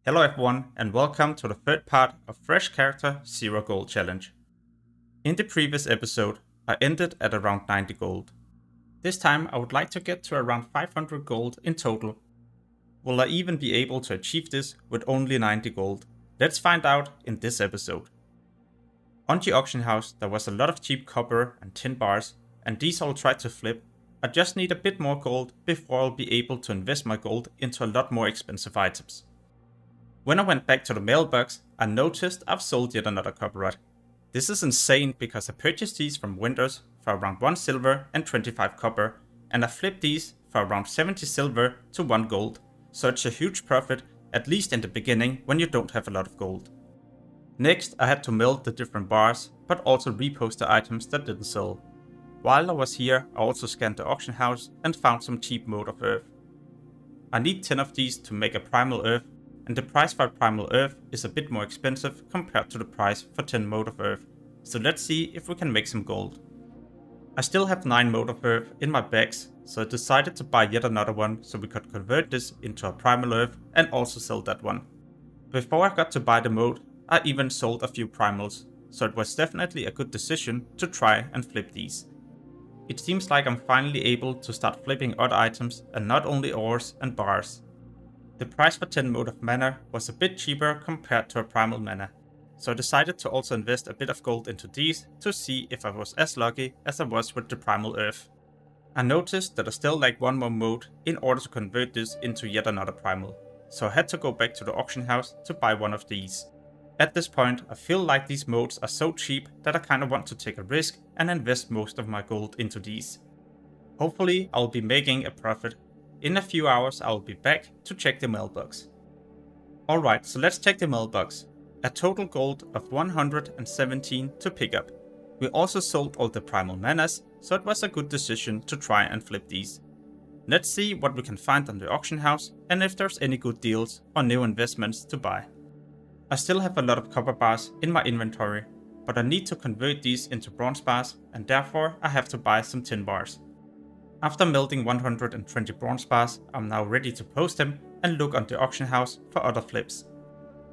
Hello everyone and welcome to the third part of Fresh Character 0 Gold Challenge. In the previous episode, I ended at around 90 gold. This time I would like to get to around 500 gold in total. Will I even be able to achieve this with only 90 gold? Let's find out in this episode. On the auction house there was a lot of cheap copper and tin bars, and these I'll try to flip. I just need a bit more gold before I'll be able to invest my gold into a lot more expensive items. When I went back to the mailbox, I noticed I've sold yet another copper rod. This is insane because I purchased these from vendors for around 1 silver and 25 copper, and I flipped these for around 70 silver to 1 gold, so it's a huge profit, at least in the beginning when you don't have a lot of gold. Next I had to melt the different bars, but also repost the items that didn't sell. While I was here I also scanned the auction house and found some cheap mode of earth. I need 10 of these to make a primal earth, and the price for primal earth is a bit more expensive compared to the price for 10 mode of earth, so let's see if we can make some gold. I still have 9 mode of earth in my bags, so I decided to buy yet another one so we could convert this into a primal earth and also sell that one. Before I got to buy the mode, I even sold a few primals, so it was definitely a good decision to try and flip these. It seems like I'm finally able to start flipping other items and not only ores and bars. The price for 10 mode of mana was a bit cheaper compared to a primal mana, so I decided to also invest a bit of gold into these to see if I was as lucky as I was with the primal earth. I noticed that I still lacked one more mode in order to convert this into yet another primal, so I had to go back to the auction house to buy one of these. At this point I feel like these modes are so cheap that I kinda want to take a risk and invest most of my gold into these. Hopefully I'll be making a profit. In a few hours I will be back to check the mailbox. Alright, so let's check the mailbox. A total gold of 117 to pick up. We also sold all the primal manas, so it was a good decision to try and flip these. Let's see what we can find on the auction house and if there's any good deals or new investments to buy. I still have a lot of copper bars in my inventory, but I need to convert these into bronze bars, and therefore I have to buy some tin bars. After melting 120 bronze bars, I'm now ready to post them and look on the auction house for other flips.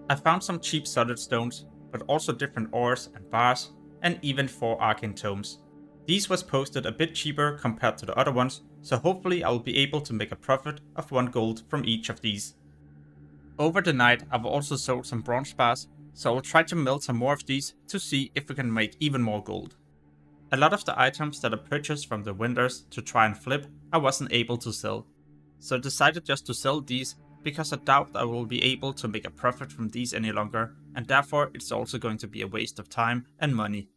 I found some cheap solid stones, but also different ores and bars, and even 4 arcane tomes. These was posted a bit cheaper compared to the other ones, so hopefully I will be able to make a profit of 1 gold from each of these. Over the night I've also sold some bronze bars, so I will try to melt some more of these to see if we can make even more gold. A lot of the items that I purchased from the vendors to try and flip I wasn't able to sell, so I decided just to sell these because I doubt I will be able to make a profit from these any longer, and therefore it's also going to be a waste of time and money.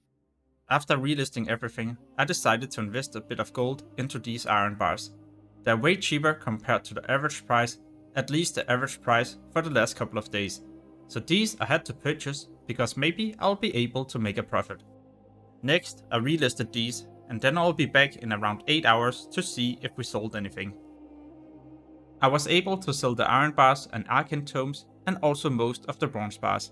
After relisting everything, I decided to invest a bit of gold into these iron bars. They're way cheaper compared to the average price, at least the average price for the last couple of days, so these I had to purchase because maybe I'll be able to make a profit. Next, I relisted these, and then I'll be back in around 8 hours to see if we sold anything. I was able to sell the iron bars and arcane tomes, and also most of the bronze bars.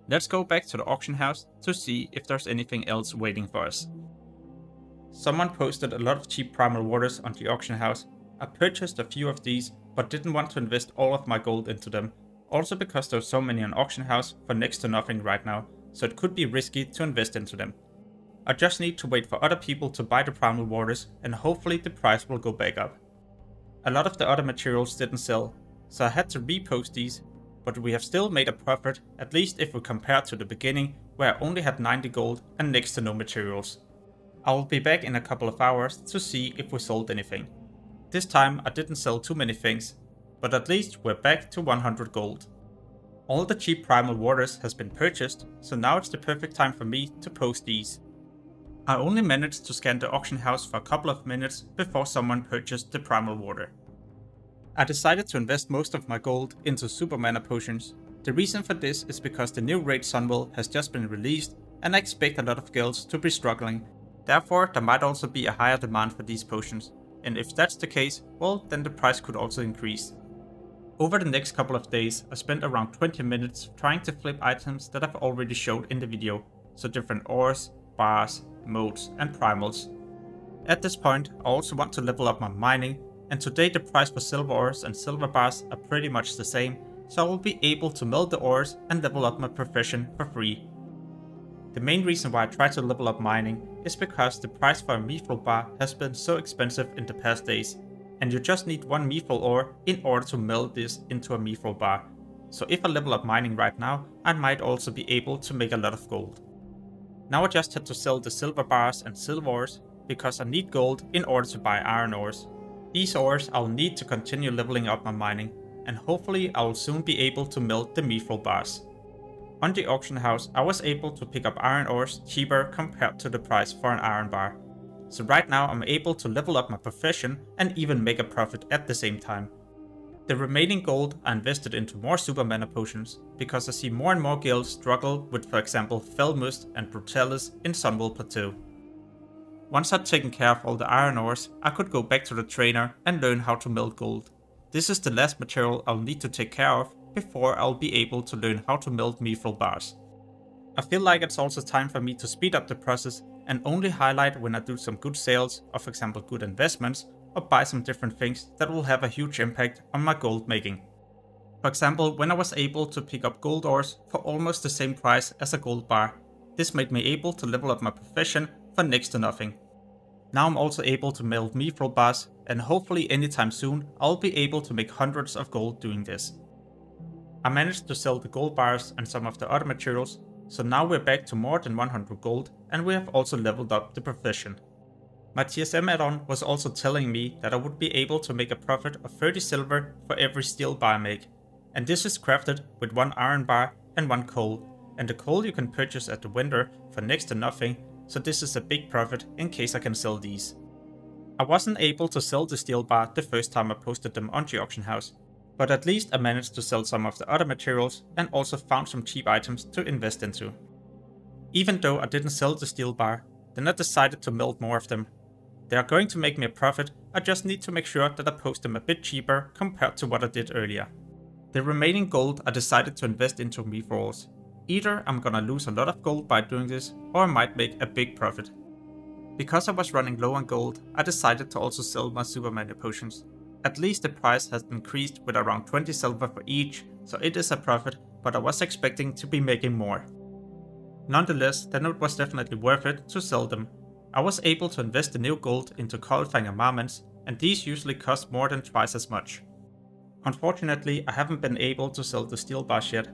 Let's go back to the auction house to see if there's anything else waiting for us. Someone posted a lot of cheap Primal Waters on the auction house. I purchased a few of these, but didn't want to invest all of my gold into them, also because there's so many on auction house for next to nothing right now, so it could be risky to invest into them. I just need to wait for other people to buy the Primal Waters, and hopefully the price will go back up. A lot of the other materials didn't sell, so I had to repost these, but we have still made a profit, at least if we compare to the beginning where I only had 90 gold and next to no materials. I will be back in a couple of hours to see if we sold anything. This time I didn't sell too many things, but at least we're back to 100 gold. All the cheap Primal Waters has been purchased, so now it's the perfect time for me to post these. I only managed to scan the auction house for a couple of minutes before someone purchased the Primal Water. I decided to invest most of my gold into super mana potions. The reason for this is because the new raid Sunwell has just been released, and I expect a lot of guilds to be struggling. Therefore there might also be a higher demand for these potions, and if that's the case, well then the price could also increase. Over the next couple of days I spent around 20 minutes trying to flip items that I've already showed in the video, so different ores, bars, modes and primals. At this point I also want to level up my mining, and today the price for silver ores and silver bars are pretty much the same, so I will be able to melt the ores and level up my profession for free. The main reason why I try to level up mining is because the price for a mithril bar has been so expensive in the past days, and you just need one mithril ore in order to melt this into a mithril bar. So if I level up mining right now, I might also be able to make a lot of gold. Now I just had to sell the silver bars and silver ores, because I need gold in order to buy iron ores. These ores I'll need to continue leveling up my mining, and hopefully I will soon be able to melt the mithril bars. On the auction house I was able to pick up iron ores cheaper compared to the price for an iron bar. So right now I'm able to level up my profession and even make a profit at the same time. The remaining gold I invested into more super mana potions, because I see more and more guilds struggle with, for example, Felmust and Brutalis in Sunwell Plateau. Once I'd taken care of all the iron ores, I could go back to the trainer and learn how to melt gold. This is the last material I'll need to take care of before I'll be able to learn how to melt mithril bars. I feel like it's also time for me to speed up the process and only highlight when I do some good sales, or for example good investments, or buy some different things that will have a huge impact on my gold making. For example, when I was able to pick up gold ores for almost the same price as a gold bar, this made me able to level up my profession for next to nothing. Now I'm also able to melt mithril bars, and hopefully anytime soon I'll be able to make hundreds of gold doing this. I managed to sell the gold bars and some of the other materials, so now we're back to more than 100 gold, and we have also leveled up the profession. My TSM add-on was also telling me that I would be able to make a profit of 30 silver for every steel bar I make, and this is crafted with 1 iron bar and 1 coal, and the coal you can purchase at the vendor for next to nothing, so this is a big profit in case I can sell these. I wasn't able to sell the steel bar the first time I posted them on the auction house, but at least I managed to sell some of the other materials and also found some cheap items to invest into. Even though I didn't sell the steel bar, then I decided to melt more of them. They are going to make me a profit, I just need to make sure that I post them a bit cheaper compared to what I did earlier. The remaining gold I decided to invest into mithrils. Either I'm gonna lose a lot of gold by doing this, or I might make a big profit. Because I was running low on gold, I decided to also sell my super mana potions. At least the price has increased with around 20 silver for each, so it is a profit, but I was expecting to be making more. Nonetheless, then it was definitely worth it to sell them. I was able to invest the new gold into qualifying armaments, and these usually cost more than twice as much. Unfortunately, I haven't been able to sell the steel bars yet,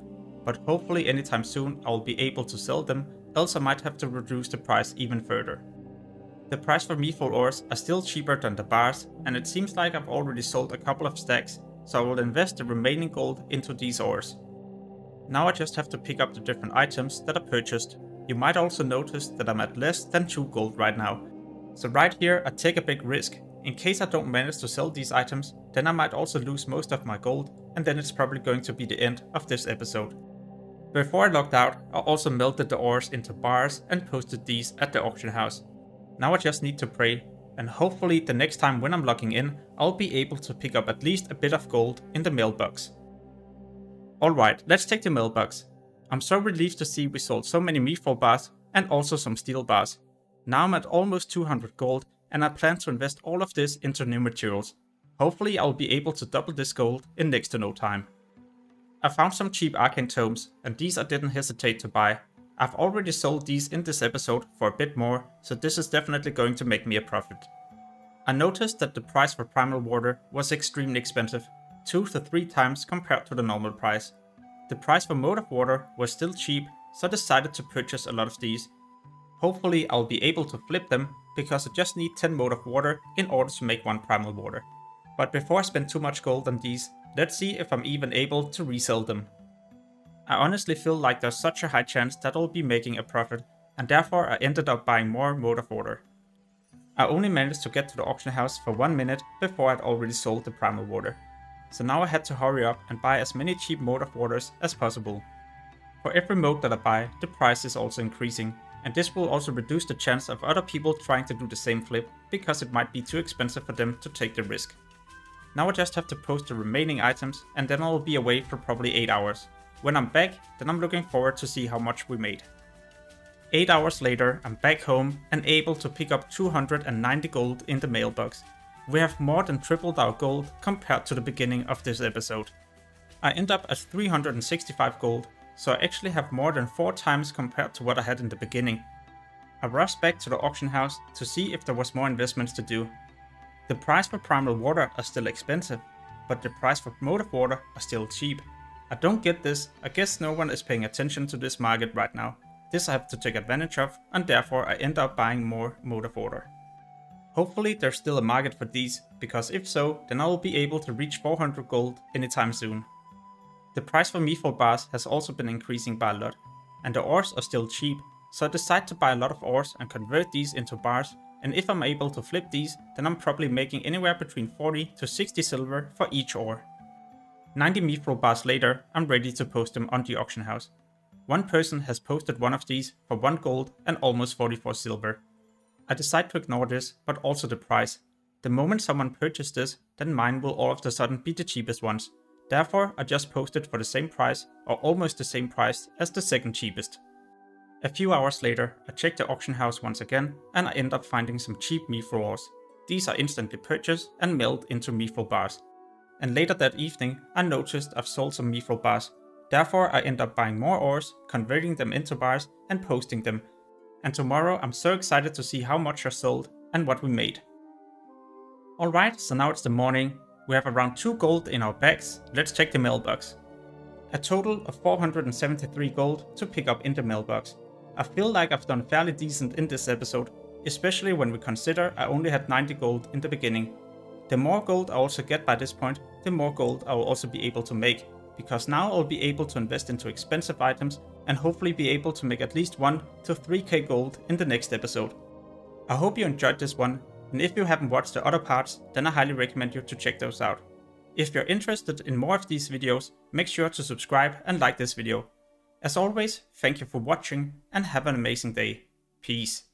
but hopefully anytime soon I will be able to sell them, else I might have to reduce the price even further. The price for mithril ores are still cheaper than the bars, and it seems like I've already sold a couple of stacks, so I will invest the remaining gold into these ores. Now I just have to pick up the different items that I purchased. You might also notice that I'm at less than 2 gold right now. So right here I take a big risk. In case I don't manage to sell these items, then I might also lose most of my gold, and then it's probably going to be the end of this episode. Before I logged out, I also melted the ores into bars and posted these at the auction house. Now I just need to pray, and hopefully the next time when I'm logging in, I'll be able to pick up at least a bit of gold in the mailbox. Alright, let's take the mailbox. I'm so relieved to see we sold so many mithril bars and also some steel bars. Now I'm at almost 200 gold, and I plan to invest all of this into new materials. Hopefully I'll be able to double this gold in next to no time. I found some cheap arcane tomes, and these I didn't hesitate to buy. I've already sold these in this episode for a bit more, so this is definitely going to make me a profit. I noticed that the price for Primal Water was extremely expensive, 2 to 3 times compared to the normal price. The price for Mode of Water was still cheap, so I decided to purchase a lot of these. Hopefully I'll be able to flip them, because I just need 10 Mode of Water in order to make 1 Primal Water. But before I spend too much gold on these, let's see if I'm even able to resell them. I honestly feel like there's such a high chance that I'll be making a profit, and therefore I ended up buying more Mode of Water. I only managed to get to the auction house for 1 minute before I'd already sold the Primal Water. So now I had to hurry up and buy as many cheap Mode of Waters as possible. For every mode that I buy, the price is also increasing, and this will also reduce the chance of other people trying to do the same flip, because it might be too expensive for them to take the risk. Now I just have to post the remaining items, and then I'll be away for probably 8 hours. When I'm back, then I'm looking forward to see how much we made. 8 hours later, I'm back home and able to pick up 290 gold in the mailbox. We have more than tripled our gold compared to the beginning of this episode. I end up at 365 gold, so I actually have more than 4 times compared to what I had in the beginning. I rushed back to the auction house to see if there was more investments to do. The price for Primal Water are still expensive, but the price for Motive Water are still cheap. I don't get this. I guess no one is paying attention to this market right now. This I have to take advantage of, and therefore I end up buying more Motive Water. Hopefully there's still a market for these, because if so, then I will be able to reach 400 gold anytime soon. The price for Mithril bars has also been increasing by a lot, and the ores are still cheap, so I decide to buy a lot of ores and convert these into bars, and if I'm able to flip these, then I'm probably making anywhere between 40 to 60 silver for each ore. 90 Mithril bars later, I'm ready to post them on the auction house. One person has posted one of these for 1 gold and almost 44 silver. I decide to ignore this, but also the price. The moment someone purchases this, then mine will all of a sudden be the cheapest ones. Therefore, I just post it for the same price, or almost the same price as the second cheapest. A few hours later, I check the auction house once again, and I end up finding some cheap Mithril ores. These are instantly purchased and melt into Mithril bars. And later that evening, I noticed I've sold some Mithril bars. Therefore, I end up buying more ores, converting them into bars, and posting them. And tomorrow, I'm so excited to see how much I sold and what we made. Alright, so now it's the morning. We have around 2 gold in our bags. Let's check the mailbox. A total of 473 gold to pick up in the mailbox. I feel like I've done fairly decent in this episode, especially when we consider I only had 90 gold in the beginning. The more gold I also get by this point, the more gold I will also be able to make, because now I'll be able to invest into expensive items and hopefully be able to make at least 1 to 3k gold in the next episode. I hope you enjoyed this one, and if you haven't watched the other parts, then I highly recommend you to check those out. If you're interested in more of these videos, make sure to subscribe and like this video. As always, thank you for watching and have an amazing day. Peace.